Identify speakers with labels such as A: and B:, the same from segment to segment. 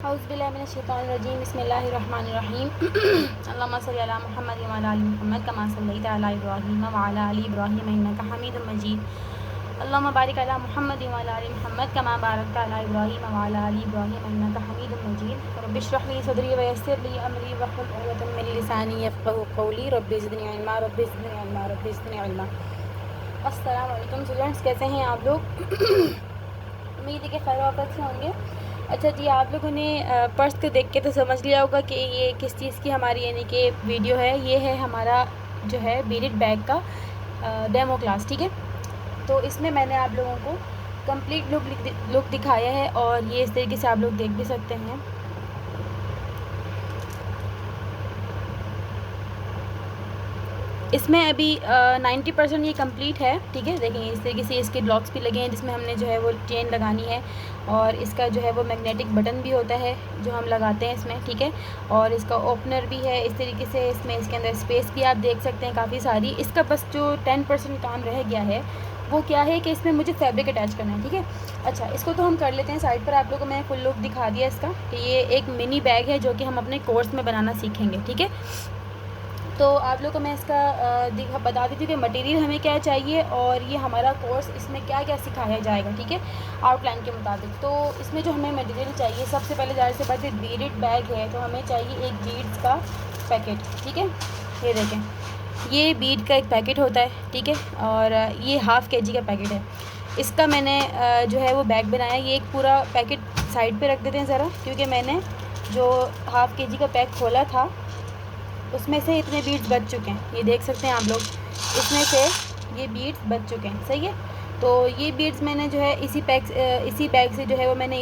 A: औज़ुबिल्लाहिमिनश्शैतानिर्रजीम बिस्मिल्लाहिर्रहमानिर्रहीम अल्लाहुम्मा सल्लि अला मुहम्मद व अला आलि मुहम्मद कमा सल्लैता अला इब्राहीम व अला आलि इब्राहीम इन्नका हमीदुम मजीद अल्लाहुम्मा बारिक अला मुहम्मद व अला आलि मुहम्मद कमा बारकता अला इब्राहीम व अला आलि इब्राहीम इन्नका हमीदुम मजीद रब्बि इश्रह ली सदरी व यस्सिर ली अमरी वहलुल उक़दतम मिन लिसानी यफ़क़हू क़ौली रब्बि ज़िदनी इल्मा रब्बि ज़िदनी इल्मा रब्बि ज़िदनी इल्मा। अस्सलामु अलैकुम स्टूडेंट्स, कैसे हैं आप लोग? उम्मीद है कि खैर वाक़त से होंगे। अच्छा जी, आप लोगों ने पर्स को देख के तो समझ लिया होगा कि ये किस चीज़ की हमारी यानी कि वीडियो है। ये है हमारा जो है बीरिट बैग का डेमो क्लास, ठीक है। तो इसमें मैंने आप लोगों को कंप्लीट लुक दिखाया है और ये इस तरीके से आप लोग देख भी सकते हैं। इसमें अभी 90% ये कंप्लीट है, ठीक है। देखें इस तरीके से इसके ब्लॉक्स भी लगे हैं जिसमें हमने जो है वो चेन लगानी है और इसका जो है वो मैग्नेटिक बटन भी होता है जो हम लगाते हैं इसमें, ठीक है। और इसका ओपनर भी है इस तरीके से। इसमें इसके अंदर स्पेस भी आप देख सकते हैं काफ़ी सारी। इसका बस जो 10% काम रह गया है वो क्या है कि इसमें मुझे फैब्रिक अटैच करना है, ठीक है। अच्छा, इसको तो हम कर लेते हैं साइड पर। आप लोगों को मैंने फुल लुक दिखा दिया इसका कि ये एक मिनी बैग है जो कि हम अपने कोर्स में बनाना सीखेंगे, ठीक है। तो आप लोग को मैं इसका बता देती हूँ कि मटेरियल हमें क्या चाहिए और ये हमारा कोर्स इसमें क्या क्या सिखाया जाएगा, ठीक है, आउटलाइन के मुताबिक। तो इसमें जो हमें मटेरियल चाहिए, सबसे पहले ज़ाहिर सी बात है बीरिट बैग है तो हमें चाहिए एक बीड्स का पैकेट, ठीक है। ये देखें, ये बीड का एक पैकेट होता है, ठीक है। और ये हाफ़ kg का पैकेट है। इसका मैंने जो है वो बैग बनाया। ये एक पूरा पैकेट साइड पर रख देते हैं ज़रा, क्योंकि मैंने जो हाफ़ kg का पैक खोला था उसमें से इतने बीड्स बच चुके हैं। ये देख सकते हैं आप लोग, इसमें से ये बीड्स बच चुके हैं, सही है। तो ये बीड्स मैंने जो है इसी बैग से जो है वो मैंने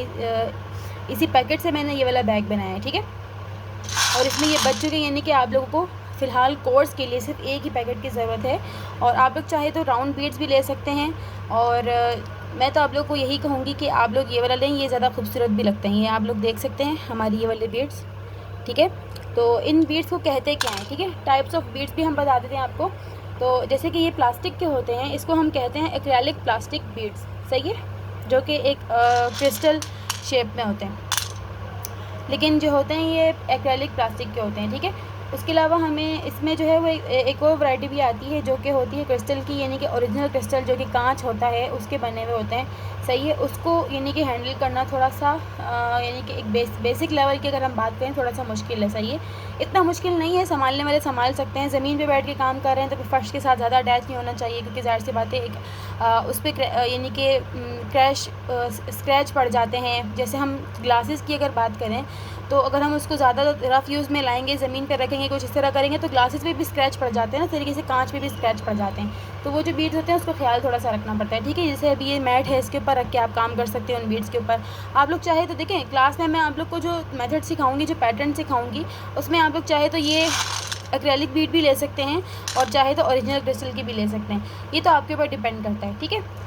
A: इसी पैकेट से मैंने ये वाला बैग बनाया है, ठीक है। और इसमें ये बच चुके हैं, यानी कि आप लोगों को फ़िलहाल कोर्स के लिए सिर्फ एक ही पैकेट की ज़रूरत है। और आप लोग चाहे तो राउंड बीड्स भी ले सकते हैं। और मैं तो आप लोग को यही कहूँगी कि आप लोग ये वाला लें, ये ज़्यादा खूबसूरत भी लगते हैं। ये आप लोग देख सकते हैं हमारी ये वाले बीड्स, ठीक है। तो इन बीड्स को कहते क्या हैं, ठीक है। टाइप्स ऑफ बीड्स भी हम बता देते हैं आपको। तो जैसे कि ये प्लास्टिक के होते हैं, इसको हम कहते हैं एक्रेलिक प्लास्टिक बीड्स, सही है, जो कि एक क्रिस्टल शेप में होते हैं। लेकिन जो होते हैं ये एक्रेलिक प्लास्टिक के होते हैं, ठीक है। उसके अलावा हमें इसमें जो है वो एक और वैरायटी भी आती है जो कि होती है क्रिस्टल की, यानी कि ओरिजिनल क्रिस्टल जो कि कांच होता है उसके बने हुए होते हैं, सही है। उसको यानी कि हैंडल करना थोड़ा सा यानी कि एक बेसिक लेवल की अगर हम बात करें थोड़ा सा मुश्किल है, सही है। इतना मुश्किल नहीं है, संभालने वाले संभाल सकते हैं। ज़मीन पे बैठ के काम कर रहे हैं तो फिर फर्श के साथ ज़्यादा अटैच नहीं होना चाहिए, क्योंकि ज़ाहिर सी बात है एक उस पर यानी कि स्क्रैच पड़ जाते हैं। जैसे हम ग्लासेस की अगर बात करें तो अगर हम उसको ज़्यादा रफ़ यूज़ में लाएंगे, ज़मीन पर रखेंगे, कुछ इस तरह करेंगे तो ग्लासेस पे भी स्क्रैच पड़ जाते हैं ना, तरीके से कांच पे भी स्क्रैच पड़ जाते हैं। तो वो जो बीड्स होते हैं उसको ख्याल थोड़ा सा रखना पड़ता है, ठीक है। जैसे अभी ये मैट है, इसके ऊपर रख के आप काम कर सकते हो उन बीड्स के ऊपर। आप लोग चाहे तो देखें क्लास में मैं आप लोग को जो मेथड सिखाऊंगी, जो पैटर्न सिखाऊंगी, उसमें आप लोग चाहे तो ये एक्रेलिक बीड भी ले सकते हैं और चाहे तो ओरिजिनल क्रिस्टल की भी ले सकते हैं। ये तो आपके ऊपर डिपेंड करता है, ठीक है।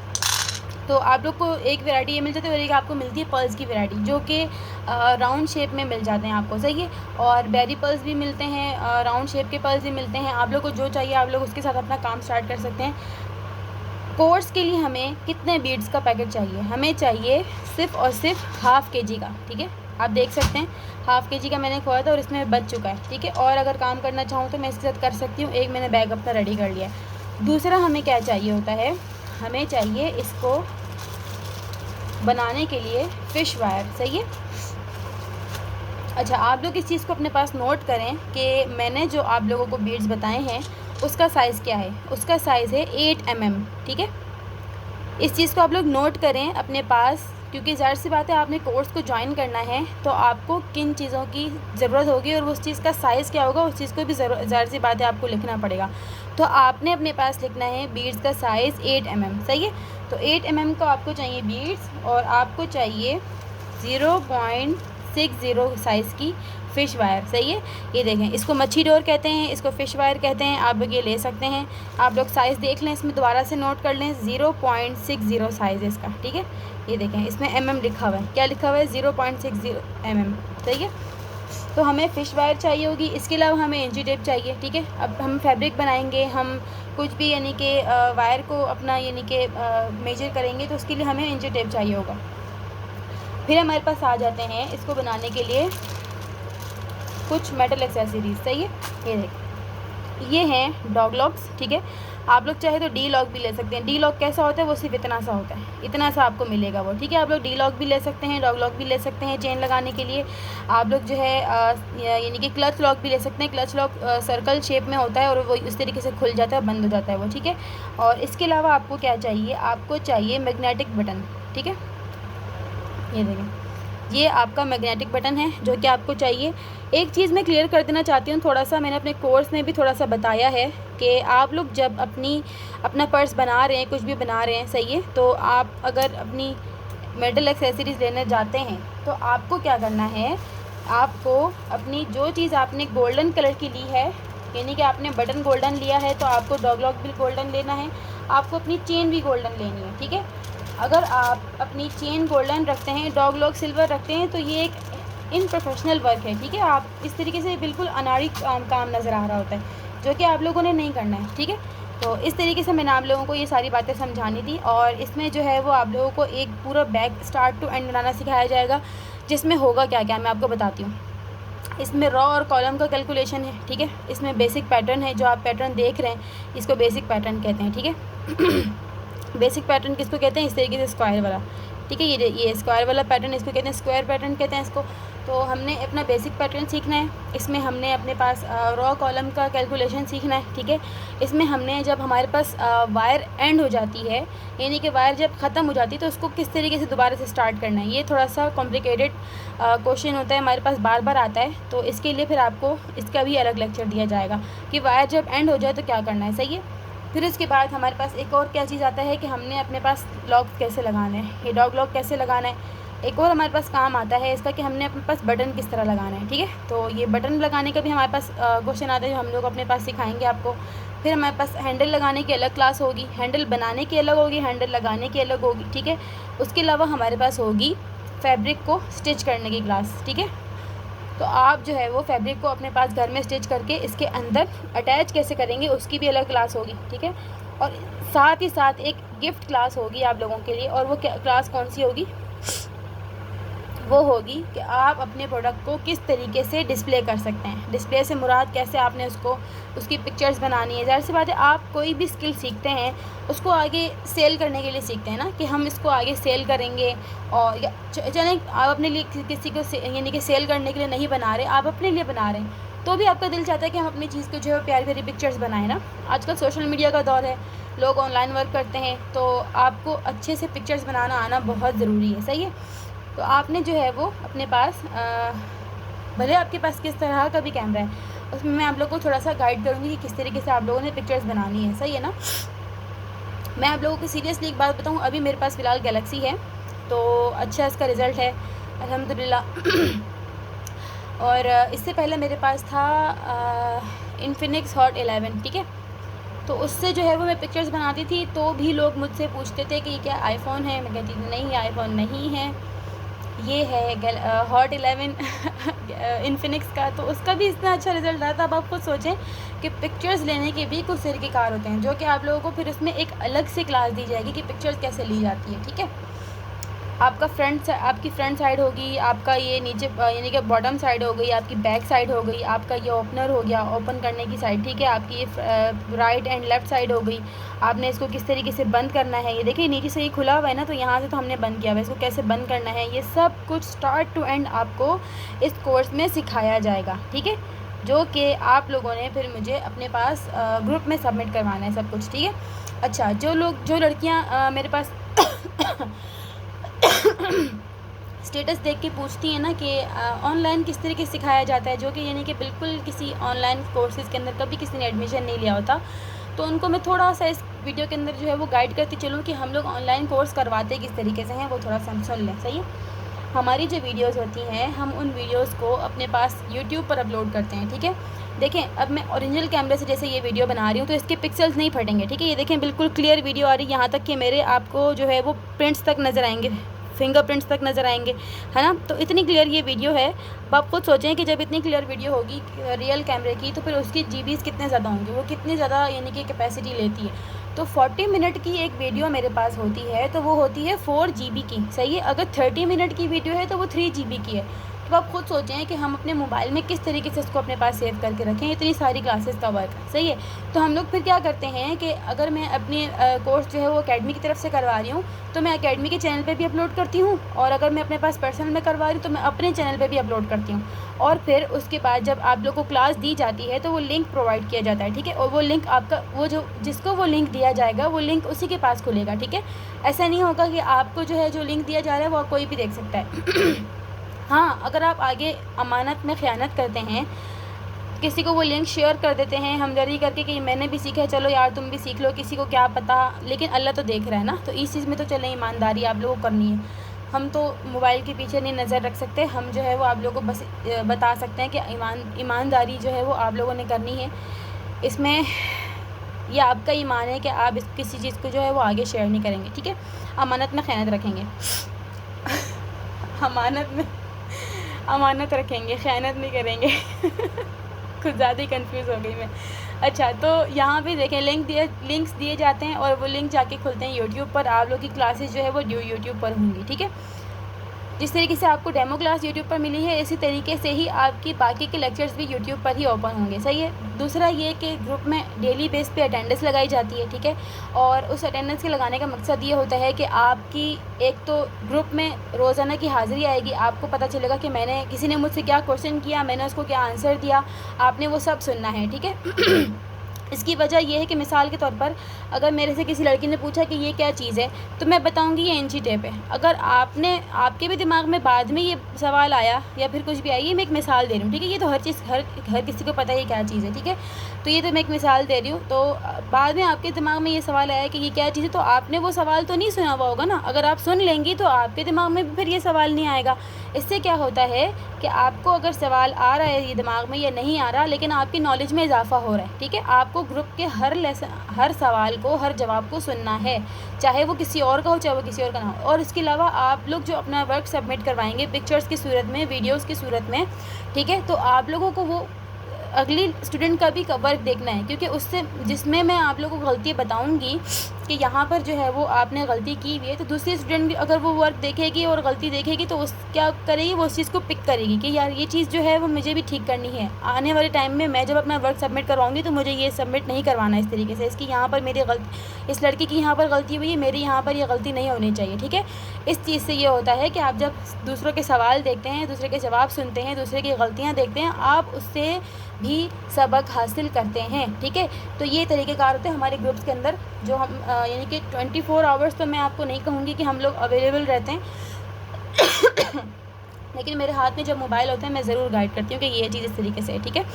A: तो आप लोग को एक वैरायटी ये मिल जाती है और एक आपको मिलती है पर्ल्स की वैरायटी, जो कि राउंड शेप में मिल जाते हैं आपको, सही है। और बेरी पर्ल्स भी मिलते हैं, राउंड शेप के पर्ल्स भी मिलते हैं। आप लोग को जो चाहिए आप लोग उसके साथ अपना काम स्टार्ट कर सकते हैं। कोर्स के लिए हमें कितने बीड्स का पैकेट चाहिए? हमें चाहिए सिर्फ़ और सिर्फ हाफ़ kg का, ठीक है। आप देख सकते हैं हाफ़ kg का मैंने खोया था और इसमें बच चुका है, ठीक है। और अगर काम करना चाहूँ तो मैं इसके साथ कर सकती हूँ। एक मैंने बैग अपना रेडी कर लिया है। दूसरा हमें क्या चाहिए होता है, हमें चाहिए इसको बनाने के लिए फ़िश वायर, सही है। अच्छा, आप लोग इस चीज़ को अपने पास नोट करें कि मैंने जो आप लोगों को बीड्स बताए हैं उसका साइज़ क्या है। उसका साइज़ है 8 mm, ठीक है। इस चीज़ को आप लोग नोट करें अपने पास, क्योंकि ज़ाहिर सी बात है आपने कोर्स को ज्वाइन करना है तो आपको किन चीज़ों की ज़रूरत होगी और उस चीज़ का साइज़ क्या होगा, उस चीज़ को भी ज़ाहिर सी बात है आपको लिखना पड़ेगा। तो आपने अपने पास लिखना है बीड्स का साइज़ 8 mm, सही है। तो 8 mm को आपको चाहिए बीड्स और आपको चाहिए 0.60 साइज़ की फ़िश वायर, सही है। ये देखें, इसको मच्छी डोर कहते हैं, इसको फ़िश वायर कहते हैं। आप लोग ये ले सकते हैं। आप लोग साइज़ देख लें, इसमें दोबारा से नोट कर लें, 0.60 साइज़ है इसका, ठीक है। ये देखें इसमें mm लिखा हुआ है, क्या लिखा हुआ है, 0.60 mm, सही है। तो हमें फ़िश वायर चाहिए होगी। इसके अलावा हमें इंची टेप चाहिए, ठीक है। अब हम फैब्रिक बनाएंगे, हम कुछ भी यानी कि वायर को अपना यानी कि मेजर करेंगे तो उसके लिए हमें इंची टेप चाहिए होगा। फिर हमारे पास आ जाते हैं इसको बनाने के लिए कुछ मेटल एक्सेसरीज। सही है, ये देखिए ये हैं डॉग लॉक्स। ठीक है, आप लोग चाहे तो डी लॉक भी ले सकते हैं। डी लॉक कैसा होता है, वो सिर्फ इतना सा होता है, इतना सा आपको मिलेगा वो। ठीक है, आप लोग डी लॉक भी ले सकते हैं, डॉग लॉक भी ले सकते हैं चेन लगाने के लिए। आप लोग जो है यानी कि क्लच लॉक भी ले सकते हैं। क्लच लॉक सर्कल शेप में होता है और वो इस तरीके से खुल जाता है, बंद हो जाता है वो। ठीक है, और इसके अलावा आपको क्या चाहिए, आपको चाहिए मैग्नेटिक बटन। ठीक है, ये देखें, ये आपका मैग्नेटिक बटन है जो कि आपको चाहिए। एक चीज़ मैं क्लियर कर देना चाहती हूँ, थोड़ा सा मैंने अपने कोर्स में भी थोड़ा सा बताया है कि आप लोग जब अपना पर्स बना रहे हैं, कुछ भी बना रहे हैं, सही है, तो आप अगर अपनी मेटल एक्सेसरीज़ लेने जाते हैं तो आपको क्या करना है, आपको अपनी जो चीज़ आपने गोल्डन कलर की ली है, यानी कि आपने बटन गोल्डन लिया है, तो आपको डॉग लॉक भी गोल्डन लेना है, आपको अपनी चेन भी गोल्डन लेनी है। ठीक है, अगर आप अपनी चेन गोल्डन रखते हैं, डॉग लॉक सिल्वर रखते हैं, तो ये एक इनप्रोफेशनल वर्क है। ठीक है, आप इस तरीके से बिल्कुल अनाड़ी काम नज़र आ रहा होता है, जो कि आप लोगों ने नहीं करना है। ठीक है, तो इस तरीके से मैंने आप लोगों को ये सारी बातें समझानी थी। और इसमें जो है वो आप लोगों को एक पूरा बैग स्टार्ट टू एंड बनाना सिखाया जाएगा, जिसमें होगा क्या क्या मैं आपको बताती हूँ। इसमें रॉ और कॉलम का कैलकुलेशन है। ठीक है, इसमें बेसिक पैटर्न है, जो आप पैटर्न देख रहे हैं इसको बेसिक पैटर्न कहते हैं। ठीक है, बेसिक पैटर्न किसको कहते हैं, इस तरीके से स्क्वायर वाला। ठीक है, ये स्क्वायर वाला पैटर्न इसको कहते हैं, स्क्वायर पैटर्न कहते हैं इसको। तो हमने अपना बेसिक पैटर्न सीखना है। इसमें हमने अपने पास रॉ कॉलम का कैलकुलेशन सीखना है। ठीक है, इसमें हमने जब हमारे पास वायर एंड हो जाती है, यानी कि वायर जब ख़त्म हो जाती है, तो उसको किस तरीके से दोबारा से स्टार्ट करना है, ये थोड़ा सा कॉम्प्लिकेटेड क्वेश्चन होता है, हमारे पास बार बार आता है। तो इसके लिए फिर आपको इसका भी अलग लेक्चर दिया जाएगा कि वायर जब एंड हो जाए तो क्या करना है। सही है, फिर इसके बाद हमारे पास एक और क्या चीज़ आता है कि हमने अपने पास लॉक कैसे लगाना है, ये डॉग लॉक कैसे लगाना है। एक और हमारे पास काम आता है इसका कि हमने अपने पास बटन किस तरह लगाना है। ठीक है, तो ये बटन लगाने का भी हमारे पास क्वेश्चन आता है, जो हम लोग अपने पास सिखाएंगे आपको। फिर हमारे पास हैंडल लगाने की अलग क्लास होगी, हैंडल बनाने की अलग होगी, हैंडल लगाने की अलग होगी। ठीक है, उसके अलावा हमारे पास होगी फैब्रिक को स्टिच करने की क्लास। ठीक है, तो आप जो है वो फैब्रिक को अपने पास घर में स्टिच करके इसके अंदर अटैच कैसे करेंगे, उसकी भी अलग क्लास होगी। ठीक है, और साथ ही साथ एक गिफ्ट क्लास होगी आप लोगों के लिए। और वो क्लास कौन सी होगी, वो होगी कि आप अपने प्रोडक्ट को किस तरीके से डिस्प्ले कर सकते हैं। डिस्प्ले से मुराद कैसे आपने उसकी पिक्चर्स बनानी है। ज़ाहिर सी बात है, आप कोई भी स्किल सीखते हैं उसको आगे सेल करने के लिए सीखते हैं ना, कि हम इसको आगे सेल करेंगे। और चलें आप अपने लिए किसी को यानी कि सेल करने के लिए नहीं बना रहे, आप अपने लिए बना रहे हैं, तो भी आपका दिल चाहता है कि हम अपनी चीज़ को जो है प्यारी प्यारी पिक्चर्स बनाएं ना। आजकल सोशल मीडिया का दौर है, लोग ऑनलाइन वर्क करते हैं, तो आपको अच्छे से पिक्चर्स बनाना आना बहुत ज़रूरी है। सही है, तो आपने जो है वो अपने पास भले आपके पास किस तरह का भी कैमरा है, उसमें मैं आप लोगों को थोड़ा सा गाइड करूँगी कि किस तरीके से आप लोगों ने पिक्चर्स बनानी है। सही है ना, मैं आप लोगों को सीरियसली एक बात बताऊँ, अभी मेरे पास फ़िलहाल गैलेक्सी है, तो अच्छा इसका रिज़ल्ट है अल्हम्दुलिल्लाह। और इससे पहले मेरे पास था इन्फिनिक्स हॉट 11। ठीक है, तो उससे जो है वो मैं पिक्चर्स बनाती थी, तो भी लोग मुझसे पूछते थे कि क्या आईफ़ोन है। मैं कहती थी नहीं, आईफ़ोन नहीं है, ये है हॉट 11 इन्फिनिक्स का। तो उसका भी इतना अच्छा रिज़ल्ट रहा था। अब आप खुद सोचें कि पिक्चर्स लेने के भी कुछ तरीक़ेकार होते हैं, जो कि आप लोगों को फिर उसमें एक अलग से क्लास दी जाएगी कि पिक्चर्स कैसे ली जाती है। ठीक है, आपकी फ्रंट साइड होगी, आपका ये नीचे यानी कि बॉटम साइड हो गई, आपकी बैक साइड हो गई, आपका ये ओपनर हो गया, ओपन करने की साइड। ठीक है, आपकी ये राइट एंड लेफ़्ट साइड हो गई। आपने इसको किस तरीके से बंद करना है, ये देखिए नीचे से ये खुला हुआ है ना, तो यहाँ से तो हमने बंद किया हुआ है, इसको कैसे बंद करना है, ये सब कुछ स्टार्ट टू एंड आपको इस कोर्स में सिखाया जाएगा। ठीक है, जो कि आप लोगों ने फिर मुझे अपने पास ग्रुप में सबमिट करवाना है सब कुछ। ठीक है, अच्छा, जो लड़कियाँ मेरे पास स्टेटस देख के पूछती हैं ना कि ऑनलाइन किस तरीके से सिखाया जाता है, जो कि यानी कि बिल्कुल किसी ऑनलाइन कोर्सेज़ के अंदर कभी किसी ने एडमिशन नहीं लिया होता, तो उनको मैं थोड़ा सा इस वीडियो के अंदर जो है वो गाइड करती चलूँ कि हम लोग ऑनलाइन कोर्स करवाते किस तरीके से हैं, वो थोड़ा सा सुन लें। सही है, हमारी जो वीडियोस होती हैं, हम उन वीडियोस को अपने पास यूट्यूब पर अपलोड करते हैं। ठीक है, देखें, अब मैं ओरिजिनल कैमरे से जैसे ये वीडियो बना रही हूँ, तो इसके पिक्सल्स नहीं फटेंगे। ठीक है, ये देखें बिल्कुल क्लियर वीडियो आ रही है, यहाँ तक कि मेरे आपको जो है वो प्रिंट्स तक नज़र आएंगे, फिंगरप्रिंट्स तक नज़र आएंगे, है ना। तो इतनी क्लियर ये वीडियो है। अब आप खुद सोचें कि जब इतनी क्लियर वीडियो होगी रियल कैमरे की, तो फिर उसकी जीबीज़ कितने ज़्यादा होंगे, वो कितनी ज़्यादा यानी कि कैपेसिटी लेती है। तो 40 मिनट की एक वीडियो मेरे पास होती है तो वो होती है 4 GB की, सही है। अगर 30 मिनट की वीडियो है तो वो 3 GB की है। तो आप खुद सोचें कि हम अपने मोबाइल में किस तरीके से इसको अपने पास सेव करके रखें, इतनी सारी क्लासेस का वर्क, सही है। तो हम लोग फिर क्या करते हैं कि अगर मैं अपनी कोर्स जो है वो एकेडमी की तरफ से करवा रही हूँ तो मैं एकेडमी के चैनल पे भी अपलोड करती हूँ, और अगर मैं अपने पास पर्सनल में करवा रही हूँ तो मैं अपने चैनल पे भी अपलोड करती हूँ। और फिर उसके बाद जब आप लोग को क्लास दी जाती है तो वो लिंक प्रोवाइड किया जाता है, ठीक है। और वो लिंक आपका, वो जो जिसको वो लिंक दिया जाएगा वो लिंक उसी के पास खुलेगा, ठीक है। ऐसा नहीं होगा कि आपको जो है जो लिंक दिया जा रहा है वो कोई भी देख सकता है। हाँ, अगर आप आगे अमानत में ख़यानत करते हैं, किसी को वो लिंक शेयर कर देते हैं हमदर्दी करके कि मैंने भी सीखा है, चलो यार तुम भी सीख लो, किसी को क्या पता, लेकिन अल्लाह तो देख रहा है ना। तो इस चीज़ में तो चलें, ईमानदारी आप लोगों को करनी है। हम तो मोबाइल के पीछे नहीं नज़र रख सकते, हम जो है वो आप लोगों को बस बता सकते हैं कि ईमानदारी जो है वो आप लोगों ने करनी है। इसमें ये आपका ईमान है कि आप किसी चीज़ को जो है वो आगे शेयर नहीं करेंगे, ठीक है। अमानत में ख़यानत रखेंगे। अमानत रखेंगे, ख़यानत नहीं करेंगे। कुछ ज़्यादा ही कंफ्यूज हो गई मैं। अच्छा, तो यहाँ पे देखें लिंक्स दिए जाते हैं और वो लिंक जाके खुलते हैं यूट्यूब पर। आप लोग की क्लासेस जो है वो यूट्यूब पर होंगी, ठीक है। जिस तरीके से आपको डेमो क्लास यूट्यूब पर मिली है, इसी तरीके से ही आपकी बाकी के लेक्चर्स भी यूट्यूब पर ही ओपन होंगे, सही है। दूसरा ये कि ग्रुप में डेली बेस पे अटेंडेंस लगाई जाती है, ठीक है। और उस अटेंडेंस के लगाने का मकसद ये होता है कि आपकी एक तो ग्रुप में रोज़ाना की हाज़िरी आएगी, आपको पता चलेगा कि मैंने किसी ने मुझसे क्या क्वेश्चन किया, मैंने उसको क्या आंसर दिया, आपने वो सब सुनना है, ठीक है। इसकी वजह यह है कि मिसाल के तौर पर अगर मेरे से किसी लड़की ने पूछा कि ये क्या चीज़ है, तो मैं बताऊंगी ये इंची टेप है। अगर आपके भी दिमाग में बाद में ये सवाल आया या फिर कुछ भी आई, ये मैं एक मिसाल दे रही हूँ, ठीक है। ये तो हर किसी को पता है क्या चीज़ है, ठीक है। तो ये तो मैं एक मिसाल दे रही हूँ। तो बाद में आपके दिमाग में ये सवाल आया कि ये क्या चीज़ है, तो आपने वो सवाल तो नहीं सुना हुआ होगा ना। अगर आप सुन लेंगी तो आपके दिमाग में भी फिर ये सवाल नहीं आएगा। इससे क्या होता है कि आपको अगर सवाल आ रहा है ये दिमाग में या नहीं आ रहा, लेकिन आपकी नॉलेज में इजाफा हो रहा है, ठीक है। आपको ग्रुप के हर सवाल को, हर जवाब को सुनना है, चाहे वो किसी और का हो चाहे वो किसी और का ना हो। और इसके अलावा आप लोग जो अपना वर्क सबमिट करवाएंगे पिक्चर्स की सूरत में, वीडियोस की सूरत में, ठीक है, तो आप लोगों को वो अगली स्टूडेंट का भी वर्क देखना है, क्योंकि उससे जिसमें मैं आप लोगों को गलती बताऊंगी कि यहाँ पर जो है वो आपने गलती की हुई है, तो दूसरी स्टूडेंट भी अगर वो वर्क देखेगी और गलती देखेगी तो उस क्या करेगी, वो उस चीज़ को पिक करेगी कि यार ये चीज़ जो है वो मुझे भी ठीक करनी है। आने वाले टाइम में मैं जब अपना वर्क सबमिट करवाऊँगी तो मुझे ये सबमिट नहीं करवाना इस तरीके से, इसकी यहाँ पर मेरी गलती, इस लड़की की यहाँ पर गलती हुई है, मेरी यहाँ पर ये गलती नहीं होनी चाहिए, ठीक है। इस चीज़ से ये होता है कि आप जब दूसरों के सवाल देखते हैं, दूसरे के जवाब सुनते हैं, दूसरे की गलतियाँ देखते हैं, आप उससे भी सबक हासिल करते हैं, ठीक है। तो ये तरीक़ेकार होते हैं हमारे ग्रुप्स के अंदर, जो हम यानी कि 24 आवर्स तो मैं आपको नहीं कहूँगी कि हम लोग अवेलेबल रहते हैं लेकिन मेरे हाथ में जब मोबाइल होता है मैं ज़रूर गाइड करती हूँ कि ये चीज़ इस तरीके से है, ठीक है।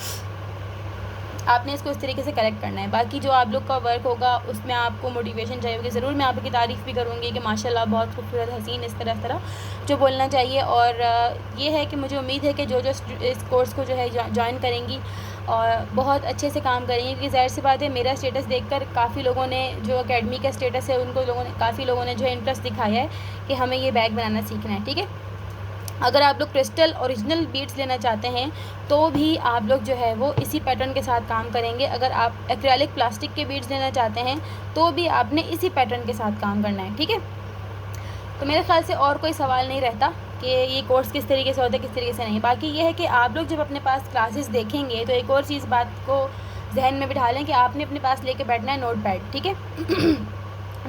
A: आपने इसको इस तरीके से करेक्ट करना है। बाकी जो आप लोग का वर्क होगा उसमें आपको मोटिवेशन चाहिए होगी, ज़रूर मैं आपकी तारीफ़ भी करूँगी कि माशाल्लाह बहुत खूबसूरत, हसीन, इस तरह जो बोलना चाहिए। और ये है कि मुझे उम्मीद है कि जो इस कोर्स को जो है ज्वाइन करेंगी और बहुत अच्छे से काम करेंगे, क्योंकि ज़ाहिर सी बात है मेरा स्टेटस देखकर काफ़ी लोगों ने, जो एकेडमी का स्टेटस है उनको काफ़ी लोगों ने जो है इंटरेस्ट दिखाया है कि हमें ये बैग बनाना सीखना है, ठीक है। अगर आप लोग क्रिस्टल ओरिजिनल बीड्स लेना चाहते हैं तो भी आप लोग जो है वो इसी पैटर्न के साथ काम करेंगे। अगर आप एक्रेलिक प्लास्टिक के बीड्स लेना चाहते हैं तो भी आपने इसी पैटर्न के साथ काम करना है, ठीक है। तो मेरे ख़्याल से और कोई सवाल नहीं रहता कि ये कोर्स किस तरीके से होता है, किस तरीके से नहीं। बाकी ये है कि आप लोग जब अपने पास क्लासेस देखेंगे तो एक और चीज़ बात को जहन में बिठा लें कि आपने अपने पास लेके बैठना है नोट पैड, ठीक है।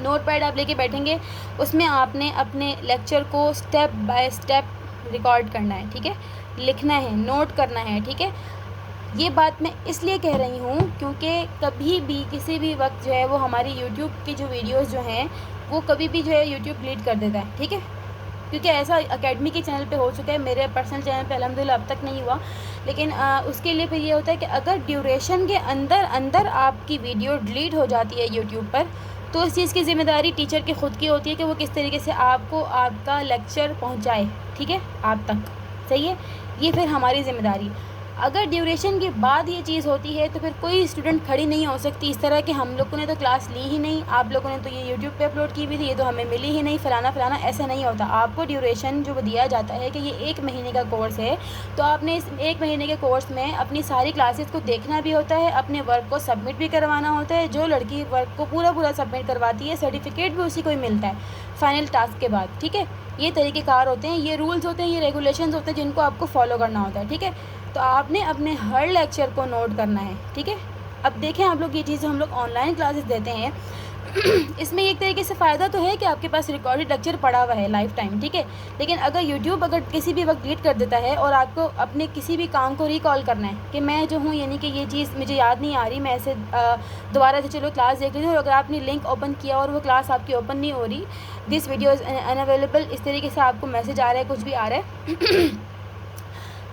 A: नोट पैड आप लेके बैठेंगे, उसमें आपने अपने लेक्चर को स्टेप बाय स्टेप रिकॉर्ड करना है, ठीक है, लिखना है, नोट करना है, ठीक है। ये बात मैं इसलिए कह रही हूँ क्योंकि कभी भी किसी भी वक्त जो है वो हमारी यूट्यूब की जो वीडियोस जो हैं वो कभी भी जो है यूट्यूब डिलीट कर देता है, ठीक है। क्योंकि ऐसा एकेडमी के चैनल पे हो चुका है, मेरे पर्सनल चैनल पे अल्हम्दुलिल्लाह अब तक नहीं हुआ, लेकिन उसके लिए फिर ये होता है कि अगर ड्यूरेशन के अंदर आपकी वीडियो डिलीट हो जाती है यूट्यूब पर, तो इस चीज़ की ज़िम्मेदारी टीचर की ख़ुद की होती है कि वो किस तरीके से आपको आपका लेक्चर पहुंचाए, ठीक है, आप तक, सही है। ये फिर हमारी ज़िम्मेदारी। अगर ड्यूरेशन के बाद ये चीज़ होती है तो फिर कोई स्टूडेंट खड़ी नहीं हो सकती इस तरह कि हम लोगों ने तो क्लास ली ही नहीं, आप लोगों ने तो ये यूट्यूब पे अपलोड की हुई थी, ये तो हमें मिली ही नहीं, फलाना फलाना, ऐसा नहीं होता। आपको ड्यूरेशन जो दिया जाता है कि ये 1 महीने का कोर्स है, तो आपने इस 1 महीने के कोर्स में अपनी सारी क्लासेस को देखना भी होता है, अपने वर्क को सबमिट भी करवाना होता है। जो लड़की वर्क को पूरा सबमिट करवाती है, सर्टिफिकेट भी उसी को ही मिलता है फाइनल टास्क के बाद, ठीक है। ये तरीक़ेकार होते हैं, ये रूल्स होते हैं, ये रेगुलेशंस होते हैं जिनको आपको फॉलो करना होता है, ठीक है। तो आपने अपने हर लेक्चर को नोट करना है, ठीक है। अब देखें आप लोग, ये चीज़ हम लोग ऑनलाइन क्लासेस देते हैं इसमें एक तरीके से फ़ायदा तो है कि आपके पास रिकॉर्डेड लेक्चर पड़ा हुआ है लाइफ टाइम, ठीक है। लेकिन अगर यूट्यूब अगर किसी भी वक्त डिलीट कर देता है और आपको अपने किसी भी काम को रिकॉल करना है कि मैं जो हूँ, यानी कि ये चीज़ मुझे याद नहीं आ रही, मैं ऐसे दोबारा से चलो क्लास देख लेती हूँ, और अगर आपने लिंक ओपन किया और वो क्लास आपकी ओपन नहीं हो रही, दिस वीडियो इज़ अनअवेलेबल, इस तरीके से आपको मैसेज आ रहा है, कुछ भी आ रहा है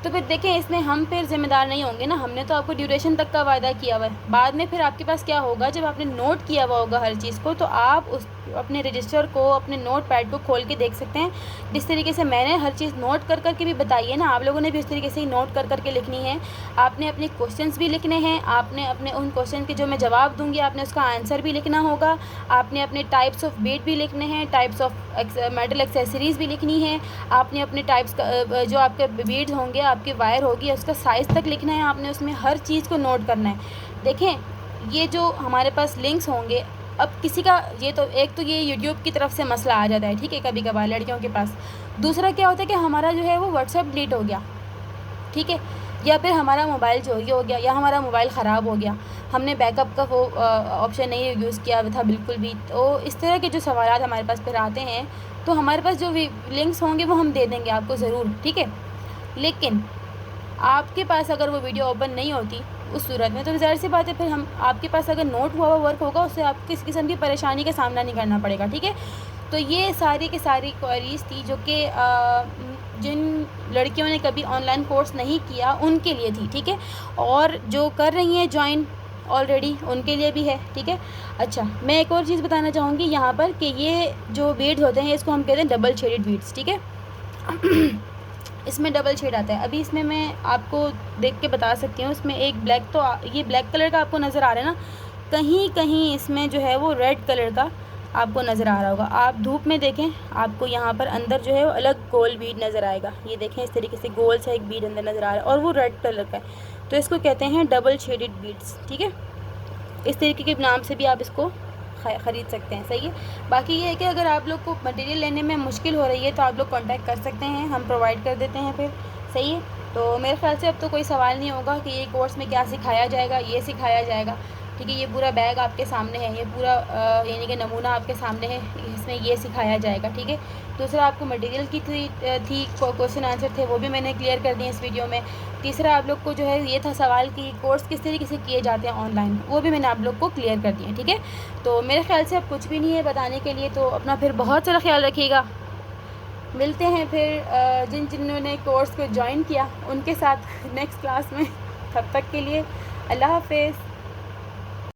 A: तो फिर देखें, इसमें हम फिर ज़िम्मेदार नहीं होंगे ना। हमने तो आपको ड्यूरेशन तक का वादा किया हुआ है। बाद में फिर आपके पास क्या होगा, जब आपने नोट किया हुआ होगा हर चीज़ को, तो आप उस अपने रजिस्टर को, अपने नोट पैड को खोल के देख सकते हैं। जिस तरीके से मैंने हर चीज़ नोट कर कर के भी बताई है ना, आप लोगों ने भी उस तरीके से ही नोट कर कर के लिखनी है। आपने अपने क्वेश्चंस भी लिखने हैं, आपने अपने उन क्वेश्चन के जो मैं जवाब दूँगी आपने उसका आंसर भी लिखना होगा। आपने अपने टाइप्स ऑफ बीट भी लिखने हैं, टाइप्स ऑफ मेटल एक्सेसरीज़ भी लिखनी है। आपने अपने टाइप्स का जो आपके बीड्स होंगे, आपकी वायर होगी, उसका साइज़ तक लिखना है। आपने उसमें हर चीज़ को नोट करना है। देखें, ये जो हमारे पास लिंक्स होंगे, अब किसी का ये तो एक तो ये यूट्यूब की तरफ से मसला आ जाता है, ठीक है, कभी कभार लड़कियों के पास। दूसरा क्या होता है कि हमारा जो है वो व्हाट्सएप डिलीट हो गया, ठीक है, या फिर हमारा मोबाइल चोरी हो गया, या हमारा मोबाइल ख़राब हो गया, हमने बैकअप का वो ऑप्शन नहीं यूज़ किया था बिल्कुल भी। तो इस तरह के जो सवाल हमारे पास फिर आते हैं, तो हमारे पास जो भी लिंक्स होंगे वो हम दे देंगे आपको ज़रूर, ठीक है। लेकिन आपके पास अगर वो वीडियो ओपन नहीं होती उस सूरत में, तो ज़ाहिर सी बात है फिर हम आपके पास अगर नोट हुआ वर्क होगा, उससे आपको किसी किस्म की परेशानी का सामना नहीं करना पड़ेगा, ठीक है। तो ये सारी की सारी क्वेरीज़ थी जो कि जिन लड़कियों ने कभी ऑनलाइन कोर्स नहीं किया उनके लिए थी, ठीक है, और जो कर रही हैं ज्वाइन ऑलरेडी उनके लिए भी है, ठीक है। अच्छा, मैं एक और चीज़ बताना चाहूँगी यहाँ पर कि ये जो बीड्स होते हैं इसको हम कहते हैं डबल शेडेड बीड्स, ठीक है। इसमें डबल शेड आता है। अभी इसमें मैं आपको देख के बता सकती हूँ, इसमें एक ब्लैक, तो ये ब्लैक कलर का आपको नज़र आ रहा है ना, कहीं कहीं इसमें जो है वो रेड कलर का आपको नज़र आ रहा होगा। आप धूप में देखें, आपको यहाँ पर अंदर जो है वो अलग गोल बीड नज़र आएगा। ये देखें, इस तरीके से गोल सा एक बीड अंदर नज़र आ रहा है और वो रेड कलर का है, तो इसको कहते हैं डबल शेडेड बीड्स, ठीक है। इस तरीके के नाम से भी आप इसको ख़रीद सकते हैं, सही है। बाकी ये है कि अगर आप लोग को मटेरियल लेने में मुश्किल हो रही है तो आप लोग कांटेक्ट कर सकते हैं, हम प्रोवाइड कर देते हैं फिर, सही है। तो मेरे ख्याल से अब तो कोई सवाल नहीं होगा कि ये कोर्स में क्या सिखाया जाएगा, ये सिखाया जाएगा, ठीक है। ये पूरा बैग आपके सामने है, ये पूरा यानी कि नमूना आपके सामने है, इसमें ये सिखाया जाएगा, ठीक है। दूसरा, आपको मटेरियल की थी क्वेश्चन आंसर थे, वो भी मैंने क्लियर कर दिए इस वीडियो में। तीसरा, आप लोग को जो है ये था सवाल कि कोर्स किस तरीके से किए जाते हैं ऑनलाइन, वो भी मैंने आप लोग को क्लियर कर दिए, ठीक है। तो मेरे ख्याल से अब कुछ भी नहीं है बताने के लिए, तो अपना फिर बहुत सारा ख्याल रखिएगा। मिलते हैं फिर जिन्होंने कोर्स को ज्वाइन किया उनके साथ नेक्स्ट क्लास में। तब तक के लिए अल्लाह हाफ़िज़।